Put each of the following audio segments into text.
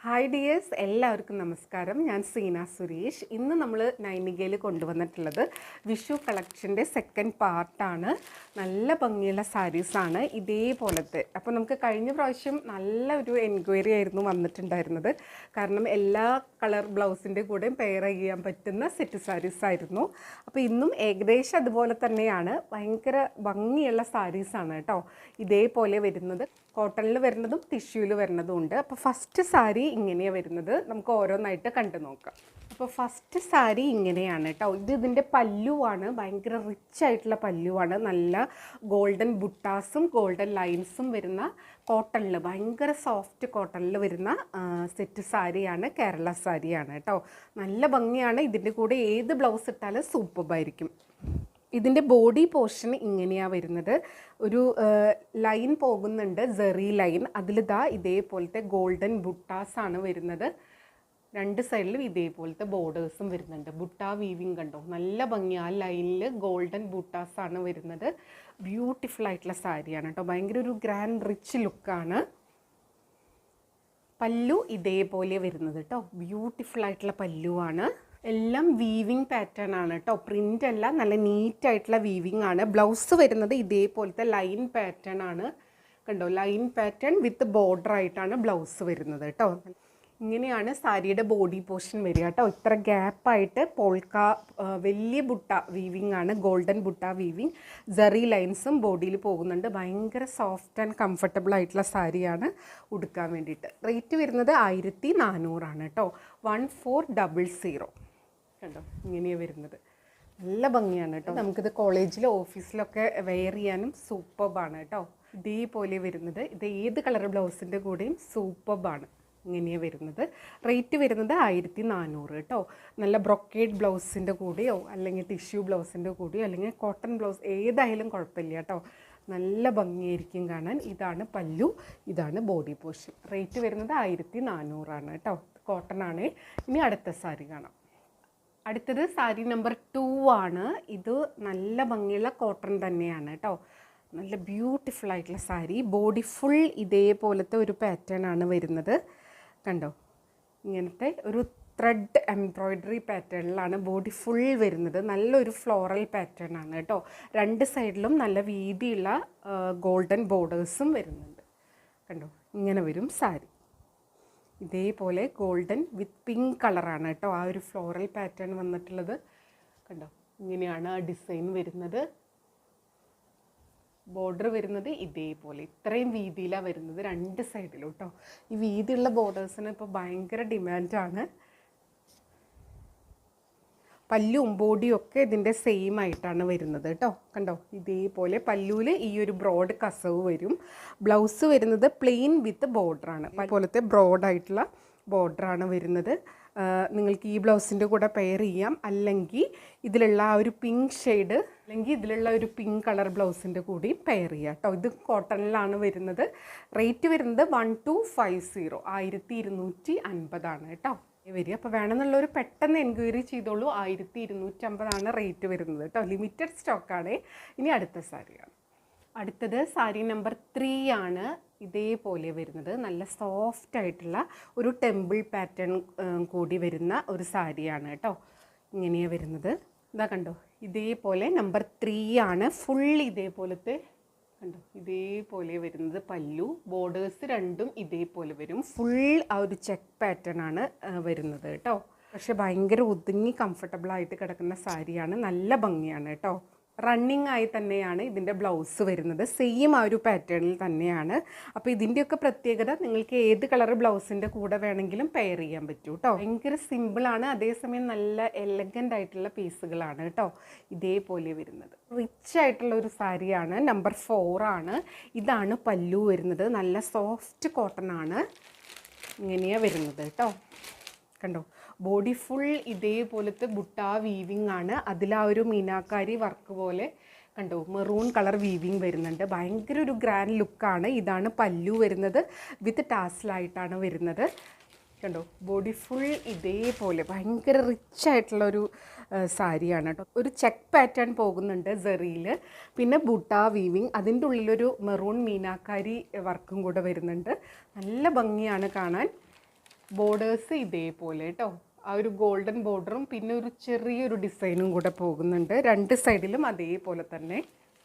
Hi dears, എല്ലാവർക്കും നമസ്കാരം. ഞാൻ സീന സുരേഷ്. ഇന്ന് നമ്മൾ നൈനികയിൽ കൊണ്ടുവന്നിട്ടുള്ളത് വിഷു കളക്ഷൻ്റെ സെക്കൻഡ് പാർട്ടാണ്. നല്ല ഭംഗിയുള്ള സാരീസാണ് ഇതേപോലത്തെ. അപ്പോൾ നമുക്ക് കഴിഞ്ഞ പ്രാവശ്യം നല്ല ഒരു എൻക്വയറി ആയിരുന്നു വന്നിട്ടുണ്ടായിരുന്നത്. കാരണം എല്ലാ കളർ ബ്ലൗസിൻ്റെ കൂടെയും പെയർ ചെയ്യാൻ പറ്റുന്ന സെറ്റ് സാരീസ് ആയിരുന്നു. അപ്പോൾ ഇന്നും ഏകദേശം അതുപോലെ തന്നെയാണ്. ഭയങ്കര ഭംഗിയുള്ള സാരീസാണ് കേട്ടോ. ഇതേപോലെ വരുന്നത് കോട്ടണിൽ വരുന്നതും ടിഷ്യൂവിൽ വരുന്നതും ഉണ്ട്. അപ്പോൾ ഫസ്റ്റ് സാരി ഇങ്ങനെയാണ് വരുന്നത്. നമുക്ക് ഓരോന്നായിട്ട് കണ്ടു നോക്കാം. അപ്പോൾ ഫസ്റ്റ് സാരി ഇങ്ങനെയാണ് കേട്ടോ. ഇതിൻ്റെ പല്ലുവാണ്. ഭയങ്കര റിച്ച് ആയിട്ടുള്ള പല്ലുവാണ്. നല്ല ഗോൾഡൻ ബുട്ടാസും ഗോൾഡൻ ലൈൻസും വരുന്ന കോട്ടണിൽ, ഭയങ്കര സോഫ്റ്റ് കോട്ടണിൽ വരുന്ന സെറ്റ് സാരിയാണ്. കേരള സാരിയാണ് കേട്ടോ. നല്ല ഭംഗിയാണ്. ഇതിൻ്റെ കൂടെ ഏത് ബ്ലൗസ് ഇട്ടാലും സൂപ്പറായിരിക്കും. ഇതിൻ്റെ ബോഡി പോർഷൻ ഇങ്ങനെയാണ് വരുന്നത്. ഒരു ലൈൻ പോകുന്നുണ്ട്, സെറി ലൈൻ. അതിലിതാ ഇതേപോലത്തെ ഗോൾഡൻ ബുട്ടാസാണ് വരുന്നത്. രണ്ട് സൈഡിലും ഇതേപോലത്തെ ബോർഡേഴ്സും വരുന്നുണ്ട്. ബുട്ട വീവിങ് കണ്ടോ, നല്ല ഭംഗി. ആ ലൈനിൽ ഗോൾഡൻ ബുട്ടാസാണ് വരുന്നത്. ബ്യൂട്ടിഫുൾ ആയിട്ടുള്ള സാരിയാണ് കേട്ടോ. ഭയങ്കര ഒരു ഗ്രാൻഡ് റിച്ച് ലുക്കാണ്. പല്ലു ഇതേപോലെ വരുന്നത് കേട്ടോ. ബ്യൂട്ടിഫുൾ ആയിട്ടുള്ള പല്ലുവാണ്. എല്ലാം വീവിങ് പാറ്റേൺ ആണ് കേട്ടോ. പ്രിൻ്റ് അല്ല, നല്ല നീറ്റായിട്ടുള്ള വീവിങ് ആണ്. ബ്ലൗസ് വരുന്നത് ഇതേപോലത്തെ ലൈൻ പാറ്റേൺ ആണ് കണ്ടോ. ലൈൻ പാറ്റേൺ വിത്ത് ബോർഡർ ആയിട്ടാണ് ബ്ലൗസ് വരുന്നത് കേട്ടോ. ഇങ്ങനെയാണ് സാരിയുടെ ബോഡി പോർഷൻ വരിക കേട്ടോ. ഇത്ര ഗ്യാപ്പായിട്ട് പോൾക്ക വലിയ ബുട്ട വീവിങ് ആണ്. ഗോൾഡൻ ബുട്ട വീവിങ്, സെറി ലൈൻസും ബോഡിയിൽ പോകുന്നുണ്ട്. ഭയങ്കര സോഫ്റ്റ് ആൻഡ് കംഫർട്ടബിൾ ആയിട്ടുള്ള സാരിയാണ് ഉടുക്കാൻ വേണ്ടിയിട്ട്. റേറ്റ് വരുന്നത് 1400 കേട്ടോ. 1400 കണ്ടോ. ഇങ്ങനെയാണ് വരുന്നത്. നല്ല ഭംഗിയാണ് കേട്ടോ. നമുക്കിത് കോളേജിലോ ഓഫീസിലൊക്കെ വെയർ ചെയ്യാനും സൂപ്പർബാണ് കേട്ടോ. ഇതേപോലെ വരുന്നത്. ഇത് ഏത് കളർ ബ്ലൗസിൻ്റെ കൂടെയും സൂപ്പർബാണ്. ഇങ്ങനെയാണ് വരുന്നത്. റേറ്റ് വരുന്നത് 1400 കേട്ടോ. നല്ല ബ്രൊക്കേഡ് ബ്ലൗസിൻ്റെ കൂടെയോ അല്ലെങ്കിൽ ടിഷ്യൂ ബ്ലൗസിൻ്റെ കൂടെയോ അല്ലെങ്കിൽ കോട്ടൺ ബ്ലൗസ് ഏതായാലും കുഴപ്പമില്ല കേട്ടോ. നല്ല ഭംഗിയായിരിക്കും കാണാൻ. ഇതാണ് പല്ലു, ഇതാണ് ബോഡി പോർഷൻ. റേറ്റ് വരുന്നത് 1400 കേട്ടോ. കോട്ടൺ ആണ്. ഇനി അടുത്ത സാരി കാണാം. അടുത്തത് സാരി നമ്പർ 2 ആണ്. ഇത് നല്ല ഭംഗിയുള്ള കോട്ടൺ തന്നെയാണ് കേട്ടോ. നല്ല ബ്യൂട്ടിഫുൾ ആയിട്ടുള്ള സാരി. ബോഡി ഫുൾ ഇതേപോലത്തെ ഒരു പാറ്റേൺ ആണ് വരുന്നത് കണ്ടോ. ഇങ്ങനത്തെ ഒരു ത്രെഡ് എംബ്രോയ്ഡറി പാറ്റേണിലാണ് ബോഡി ഫുൾ വരുന്നത്. നല്ലൊരു ഫ്ലോറൽ പാറ്റേൺ ആണ് കേട്ടോ. രണ്ട് സൈഡിലും നല്ല വീതിയുള്ള ഗോൾഡൻ ബോർഡേഴ്സും വരുന്നുണ്ട് കണ്ടോ. ഇങ്ങനെ വരും സാരി. ഇതേപോലെ ഗോൾഡൻ വിത്ത് പിങ്ക് കളറാണ് കേട്ടോ ആ ഒരു ഫ്ലോറൽ പാറ്റേൺ വന്നിട്ടുള്ളത് കണ്ടോ. ഇങ്ങനെയാണ് ആ ഡിസൈൻ വരുന്നത്. ബോർഡർ വരുന്നത് ഇതേപോലെ ഇത്രയും വീതിയിലാണ് വരുന്നത് രണ്ട് സൈഡിലും കേട്ടോ. ഈ വീതിയുള്ള ബോർഡേഴ്സിന് ഇപ്പോൾ ഭയങ്കര ഡിമാൻഡാണ്. പല്ലും ബോഡിയും ഒക്കെ ഇതിൻ്റെ സെയിം ആയിട്ടാണ് വരുന്നത് കേട്ടോ. കണ്ടോ ഇതേപോലെ പല്ലുവിൽ ഈ ഒരു ബ്രോഡ് കസവ് വരും. ബ്ലൗസ് വരുന്നത് പ്ലെയിൻ വിത്ത് ബോർഡറാണ്. അതുപോലത്തെ ബ്രോഡായിട്ടുള്ള ബോർഡറാണ് വരുന്നത്. നിങ്ങൾക്ക് ഈ ബ്ലൗസിൻ്റെ കൂടെ പെയർ ചെയ്യാം, അല്ലെങ്കിൽ ഇതിലുള്ള ആ ഒരു പിങ്ക് ഷെയ്ഡ് അല്ലെങ്കിൽ ഇതിലുള്ള ഒരു പിങ്ക് കളർ ബ്ലൗസിൻ്റെ കൂടി പെയർ ചെയ്യാം കേട്ടോ. ഇത് കോട്ടണിലാണ് വരുന്നത്. റേറ്റ് വരുന്നത് 1250 1250 കേട്ടോ വരിക. അപ്പോൾ വേണമെന്നുള്ളൊരു പെട്ടെന്ന് എൻക്വയറി ചെയ്തോളൂ. 1250 റേറ്റ് വരുന്നത് കേട്ടോ. ലിമിറ്റഡ് സ്റ്റോക്കാണ്. ഇനി അടുത്ത സാരിയാണ്. അടുത്തത് സാരി നമ്പർ 3 ആണ്. ഇതേപോലെ വരുന്നത് നല്ല സോഫ്റ്റ് ആയിട്ടുള്ള ഒരു ടെമ്പിൾ പാറ്റേൺ കൂടി വരുന്ന ഒരു സാരിയാണ് കേട്ടോ. ഇങ്ങനെയാണ് വരുന്നത്. ഇതാ കണ്ടോ. ഇതേപോലെ നമ്പർ 3 ആണ്. ഫുൾ ഇതേപോലത്തെ കണ്ടോ. ഇതേപോലെ വരുന്നത് പല്ലു. ബോർഡേഴ്സ് രണ്ടും ഇതേപോലെ വരും. ഫുൾ ആ ഒരു ചെക്ക് പാറ്റേൺ ആണ് വരുന്നത് കേട്ടോ. പക്ഷെ ഭയങ്കര ഒതുങ്ങി കംഫർട്ടബിളായിട്ട് കിടക്കുന്ന സാരിയാണ്. നല്ല ഭംഗിയാണ് കേട്ടോ. റണ്ണിങ് ആയി തന്നെയാണ് ഇതിൻ്റെ ബ്ലൗസ് വരുന്നത്. സെയിം ആ ഒരു പാറ്റേണിൽ തന്നെയാണ്. അപ്പോൾ ഇതിൻ്റെയൊക്കെ പ്രത്യേകത നിങ്ങൾക്ക് ഏത് കളർ ബ്ലൗസിൻ്റെ കൂടെ വേണമെങ്കിലും പെയർ ചെയ്യാൻ പറ്റും കേട്ടോ. ഭയങ്കര സിമ്പിളാണ്, അതേസമയം നല്ല എലഗൻ്റ് ആയിട്ടുള്ള പീസുകളാണ് കേട്ടോ. ഇതേപോലെ വരുന്നത് റിച്ച് ആയിട്ടുള്ള ഒരു സാരിയാണ്. നമ്പർ 4 ആണ്. ഇതാണ് പല്ലു വരുന്നത്. നല്ല സോഫ്റ്റ് കോട്ടൺ ആണ്. ഇങ്ങനെയാണ് വരുന്നത് കേട്ടോ. കണ്ടോ ബോഡി ഫുൾ ഇതേപോലത്തെ ബുട്ട വീവിങ് ആണ്. അതിൽ ആ ഒരു മീനാക്കാരി വർക്ക് പോലെ കണ്ടോ മെറൂൺ കളർ വീവിങ് വരുന്നുണ്ട്. ഭയങ്കര ഒരു ഗ്രാൻഡ് ലുക്കാണ്. ഇതാണ് പല്ലു വരുന്നത്. വിത്ത് ടാസിലായിട്ടാണ് വരുന്നത് കണ്ടോ. ബോഡി ഫുൾ ഇതേപോലെ ഭയങ്കര റിച്ച് ആയിട്ടുള്ളൊരു സാരിയാണ് കേട്ടോ. ഒരു ചെക്ക് പാറ്റേൺ പോകുന്നുണ്ട് സെറിയിൽ. പിന്നെ ബുട്ട വീവിങ്, അതിൻ്റെ ഉള്ളിലൊരു മെറൂൺ മീനാക്കാരി വർക്കും കൂടെ വരുന്നുണ്ട്. നല്ല ഭംഗിയാണ് കാണാൻ. ബോർഡേഴ്സ് ഇതേപോലെ കേട്ടോ, ആ ഒരു ഗോൾഡൻ ബോർഡറും പിന്നെ ഒരു ചെറിയൊരു ഡിസൈനും കൂടെ പോകുന്നുണ്ട്. രണ്ട് സൈഡിലും അതേപോലെ തന്നെ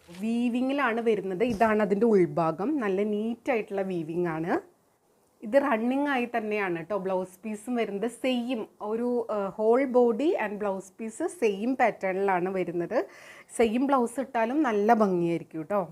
വീവിങ്ങിലാണ് വരുന്നത്. ഇതാണ് അതിൻ്റെ ഉൾഭാഗം, നല്ല നീറ്റായിട്ടുള്ള വീവിങ് ആണ്. ഇത് റണ്ണിങ് ആയി തന്നെയാണ് കേട്ടോ ബ്ലൗസ് പീസും വരുന്നത്. സെയിം ഒരു whole body and blouse piece same പാറ്റേണിലാണ് വരുന്നത്. സെയിം ബ്ലൗസ് ഇട്ടാലും നല്ല ഭംഗിയായിരിക്കും കേട്ടോ.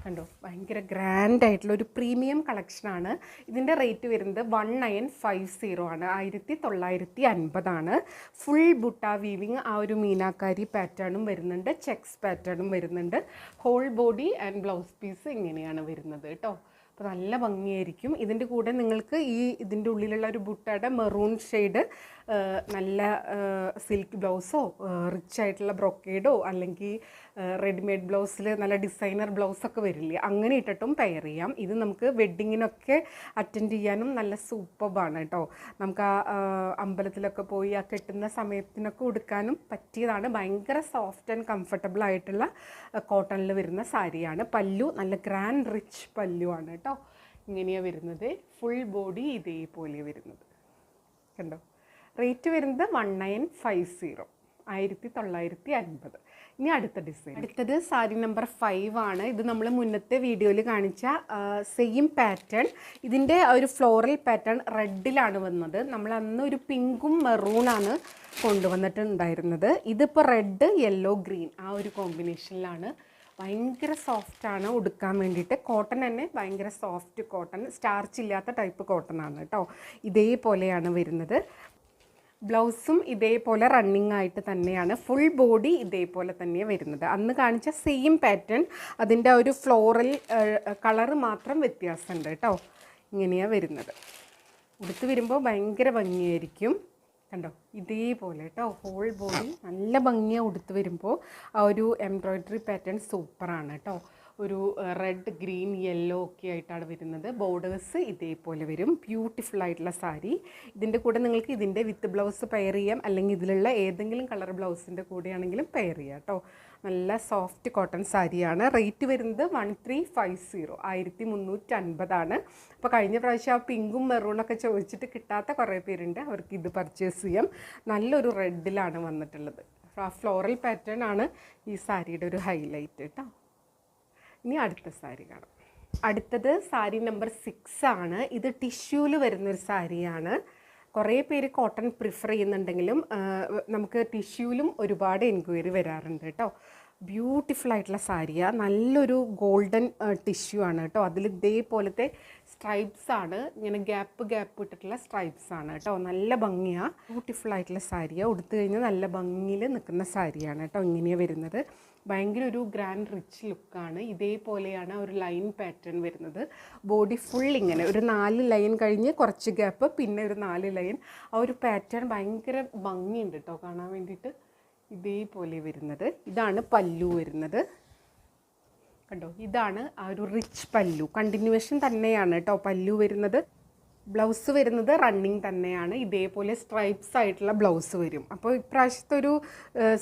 കണ്ടോ, ഭയങ്കര ഗ്രാൻഡ് ആയിട്ടുള്ള ഒരു പ്രീമിയം കളക്ഷനാണ്. ഇതിൻ്റെ റേറ്റ് വരുന്നത് 1950 ആണ്, 1950 ആണ്. ഫുൾ ബുട്ട വീവിങ്, ആ ഒരു മീനാക്കാരി പാറ്റേണും വരുന്നുണ്ട്, ചെക്സ് പാറ്റേണും വരുന്നുണ്ട്. Whole body and blouse piece ഇങ്ങനെയാണ് വരുന്നത് കേട്ടോ. അപ്പോൾ നല്ല ഭംഗിയായിരിക്കും. ഇതിൻ്റെ കൂടെ നിങ്ങൾക്ക് ഇതിൻ്റെ ഉള്ളിലുള്ള ഒരു ബുട്ടയുടെ മെറൂൺ ഷെയ്ഡ് നല്ല സിൽക്ക് ബ്ലൗസോ റിച്ച് ആയിട്ടുള്ള ബ്രൊക്കേഡോ അല്ലെങ്കിൽ റെഡിമെയ്ഡ് ബ്ലൗസിൽ നല്ല ഡിസൈനർ ബ്ലൗസൊക്കെ വരില്ലേ, അങ്ങനെ ഇട്ടിട്ടും പെയർ ചെയ്യാം. ഇത് നമുക്ക് വെഡ്ഡിങ്ങിനൊക്കെ അറ്റൻഡ് ചെയ്യാനും നല്ല സൂപ്പർബാണ് കേട്ടോ. നമുക്ക് ആ അമ്പലത്തിലൊക്കെ പോയി ആ കെട്ടുന്ന സമയത്തിനൊക്കെ ഉടുക്കാനും പറ്റിയതാണ്. ഭയങ്കര സോഫ്റ്റ് ആൻഡ് കംഫർട്ടബിൾ ആയിട്ടുള്ള കോട്ടണിൽ വരുന്ന സാരിയാണ്. പല്ലു നല്ല ഗ്രാൻഡ് റിച്ച് പല്ലു ആണ് കേട്ടോ. ഇങ്ങനെയാണ് വരുന്നത്. ഫുൾ ബോഡി ഇതേപോലെ വരുന്നത് കണ്ടോ. റേറ്റ് വരുന്നത് 1950, 1950. ഇനി അടുത്ത ഡിസൈൻ, അടുത്തത് സാരി നമ്പർ 5 ആണ്. ഇത് നമ്മൾ മുന്നത്തെ വീഡിയോയിൽ കാണിച്ച സെയിം പാറ്റേൺ. ഇതിൻ്റെ ഒരു ഫ്ലോറൽ പാറ്റേൺ റെഡിലാണ് വന്നത്. നമ്മൾ അന്ന് ഒരു പിങ്കും മെറൂണാണ് കൊണ്ടുവന്നിട്ടുണ്ടായിരുന്നത്. ഇതിപ്പോൾ റെഡ് യെല്ലോ ഗ്രീൻ ആ ഒരു കോമ്പിനേഷനിലാണ്. ഭയങ്കര സോഫ്റ്റാണ് ഉടുക്കാൻ വേണ്ടിയിട്ട്. കോട്ടൺ തന്നെ ഭയങ്കര സോഫ്റ്റ് കോട്ടൺ, സ്റ്റാർച്ച് ഇല്ലാത്ത ടൈപ്പ് കോട്ടൺ ആണ് കേട്ടോ. ഇതേപോലെയാണ് വരുന്നത്. ബ്ലൗസും ഇതേപോലെ റണ്ണിങ് ആയിട്ട് തന്നെയാണ്. ഫുൾ ബോഡി ഇതേപോലെ തന്നെയാണ് വരുന്നത്. അന്ന് കാണിച്ച സെയിം പാറ്റേൺ, അതിൻ്റെ ഒരു ഫ്ലോറൽ കളറ് മാത്രം വ്യത്യാസമുണ്ട് കേട്ടോ. ഇങ്ങനെയാണ് വരുന്നത്. ഉടുത്ത് വരുമ്പോൾ ഭയങ്കര ഭംഗിയായിരിക്കും കണ്ടോ. ഇതേപോലെ കേട്ടോ, ഹോൾ ബോഡി നല്ല ഭംഗിയാണ് ഉടുത്ത് വരുമ്പോൾ. ആ ഒരു എംബ്രോയ്ഡറി പാറ്റേൺ സൂപ്പറാണ് കേട്ടോ. ഒരു റെഡ് ഗ്രീൻ യെല്ലോ ഒക്കെ ആയിട്ടാണ് വരുന്നത്. ബോർഡേഴ്സ് ഇതേപോലെ വരും. ബ്യൂട്ടിഫുൾ ആയിട്ടുള്ള സാരി. ഇതിൻ്റെ കൂടെ നിങ്ങൾക്ക് ഇതിൻ്റെ വിത്ത് ബ്ലൗസ് പെയർ ചെയ്യാം, അല്ലെങ്കിൽ ഇതിലുള്ള ഏതെങ്കിലും കളർ ബ്ലൗസിൻ്റെ കൂടെയാണെങ്കിലും പെയർ ചെയ്യാം കേട്ടോ. നല്ല സോഫ്റ്റ് കോട്ടൺ സാരിയാണ്. റേറ്റ് വരുന്നത് 1350, 1350 ആണ്. അപ്പോൾ കഴിഞ്ഞ പ്രാവശ്യം ആ പിങ്കും മെറൂണൊക്കെ ചോദിച്ചിട്ട് കിട്ടാത്ത കുറേ പേരുണ്ട്, അവർക്ക് ഇത് പർച്ചേസ് ചെയ്യാം. നല്ലൊരു റെഡിലാണ് വന്നിട്ടുള്ളത്. ആ ഫ്ലോറൽ പാറ്റേൺ ആണ് ഈ സാരിയുടെ ഒരു ഹൈലൈറ്റ് കേട്ടോ. ഇനി അടുത്ത സാരി കാണാം. അടുത്തത് സാരി നമ്പർ 6 ആണ്. ഇത് ടിഷ്യൂവിൽ വരുന്നൊരു സാരിയാണ്. കുറേ പേര് കോട്ടൺ പ്രിഫർ ചെയ്യുന്നുണ്ടെങ്കിലും നമുക്ക് ടിഷ്യൂവിലും ഒരുപാട് എൻക്വയറി വരാറുണ്ട് കേട്ടോ. ബ്യൂട്ടിഫുൾ ആയിട്ടുള്ള സാരിയാണ്. നല്ലൊരു ഗോൾഡൻ ടിഷ്യൂ ആണ് കേട്ടോ. അതിൽ ഇതേപോലത്തെ സ്ട്രൈപ്സ് ആണ്, ഇങ്ങനെ ഗ്യാപ്പ് ഇട്ടിട്ടുള്ള സ്ട്രൈപ്സ് ആണ് കേട്ടോ. നല്ല ഭംഗിയാണ്. ബ്യൂട്ടിഫുൾ ആയിട്ടുള്ള സാരിയാണ്. ഉടുത്തു കഴിഞ്ഞാൽ നല്ല ഭംഗിയിൽ നിൽക്കുന്ന സാരിയാണ് കേട്ടോ. ഇങ്ങനെയാണ് വരുന്നത്. ഭയങ്കര ഒരു ഗ്രാൻഡ് റിച്ച് ലുക്കാണ്. ഇതേപോലെയാണ് ഒരു ലൈൻ പാറ്റേൺ വരുന്നത്. ബോഡി ഫുൾ ഇങ്ങനെ ഒരു 4 ലൈൻ കഴിഞ്ഞ് കുറച്ച് ഗ്യാപ്പ്, പിന്നെ ഒരു 4 ലൈൻ. ആ ഒരു പാറ്റേൺ ഭയങ്കര ഭംഗിയുണ്ട് കേട്ടോ കാണാൻ വേണ്ടിയിട്ട്. ഇതേപോലെ വരുന്നത്. ഇതാണ് പല്ലു വരുന്നത് കണ്ടോ. ഇതാണ് ആ ഒരു റിച്ച് പല്ലു. കണ്ടിന്യൂവേഷൻ തന്നെയാണ് കേട്ടോ പല്ലു വരുന്നത്. ബ്ലൗസ് വരുന്നത് റണ്ണിങ് തന്നെയാണ്. ഇതേപോലെ സ്ട്രൈപ്സ് ആയിട്ടുള്ള ബ്ലൗസ് വരും. അപ്പോൾ ഇപ്രാവശ്യത്തെ ഒരു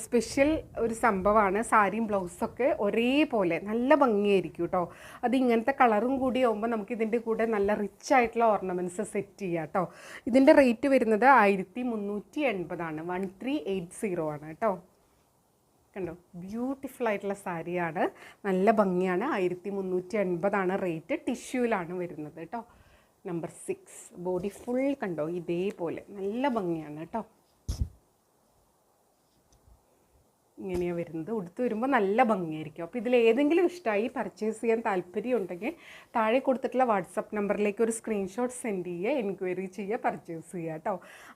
സ്പെഷ്യൽ ഒരു സംഭവമാണ്. സാരിയും ബ്ലൗസൊക്കെ ഒരേപോലെ നല്ല ഭംഗിയായിരിക്കും കേട്ടോ. അത് ഇങ്ങനത്തെ കളറും കൂടി ആകുമ്പോൾ നമുക്ക് ഇതിൻ്റെ കൂടെ നല്ല റിച്ച് ആയിട്ടുള്ള ഓർണമെൻറ്റ്സ് സെറ്റ് ചെയ്യാം കേട്ടോ. ഇതിൻ്റെ റേറ്റ് വരുന്നത് 1380 ആണ്, 1380 ആണ് കേട്ടോ. കണ്ടോ, ബ്യൂട്ടിഫുൾ ആയിട്ടുള്ള സാരിയാണ്. നല്ല ഭംഗിയാണ്. 1380 ആണ് റേറ്റ്. ടിഷ്യൂവിലാണ് വരുന്നത് കേട്ടോ. നമ്പർ 6 ബോഡി ഫുൾ കണ്ടോ ഇതേപോലെ നല്ല ഭംഗിയാണ് കേട്ടോ. ഇങ്ങനെയാണ് വരുന്നത്. ഉടുത്ത് വരുമ്പോൾ നല്ല ഭംഗിയായിരിക്കും. അപ്പോൾ ഇതിൽ ഏതെങ്കിലും ഇഷ്ടമായി പർച്ചേസ് ചെയ്യാൻ താല്പര്യം ഉണ്ടെങ്കിൽ താഴെ കൊടുത്തിട്ടുള്ള വാട്സപ്പ് നമ്പറിലേക്ക് ഒരു സ്ക്രീൻഷോട്ട് സെൻഡ് ചെയ്യുക, എൻക്വയറി ചെയ്യുക, പർച്ചേസ് ചെയ്യുക കേട്ടോ.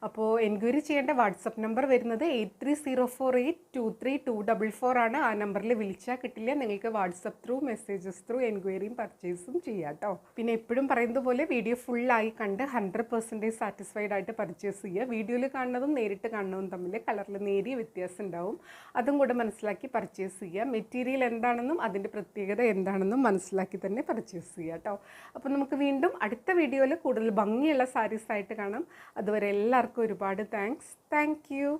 അപ്പോൾ എൻക്വയറി ചെയ്യേണ്ട വാട്സപ്പ് നമ്പർ വരുന്നത് 8304823244 ആണ്. ആ നമ്പറിൽ വിളിച്ചാൽ കിട്ടില്ല. നിങ്ങൾക്ക് വാട്സപ്പ് ത്രൂ, മെസ്സേജസ് ത്രൂ എൻക്വയറിയും പർച്ചേസും ചെയ്യാം കേട്ടോ. പിന്നെ എപ്പോഴും പറയുന്നത് പോലെ വീഡിയോ ഫുള്ളായി കണ്ട് 100% സാറ്റിസ്ഫൈഡ് ആയിട്ട് പർച്ചേസ് ചെയ്യുക. വീഡിയോയിൽ കാണുന്നതും നേരിട്ട് കാണുന്നതും തമ്മിൽ കളറിൽ നേരിയ വ്യത്യാസം ഉണ്ടാവും. അതും കൂടെ മനസ്സിലാക്കി പർച്ചേസ് ചെയ്യുക. മെറ്റീരിയൽ എന്താണെന്നും അതിൻ്റെ പ്രത്യേകത എന്താണെന്നും മനസ്സിലാക്കി തന്നെ പർച്ചേസ് ചെയ്യുക കേട്ടോ. അപ്പോൾ നമുക്ക് വീണ്ടും അടുത്ത വീഡിയോയിൽ കൂടുതൽ ഭംഗിയുള്ള സാരീസായിട്ട് കാണാം. അതുവരെ എല്ലാവർക്കും ഒരുപാട് താങ്ക്സ്. Thank you.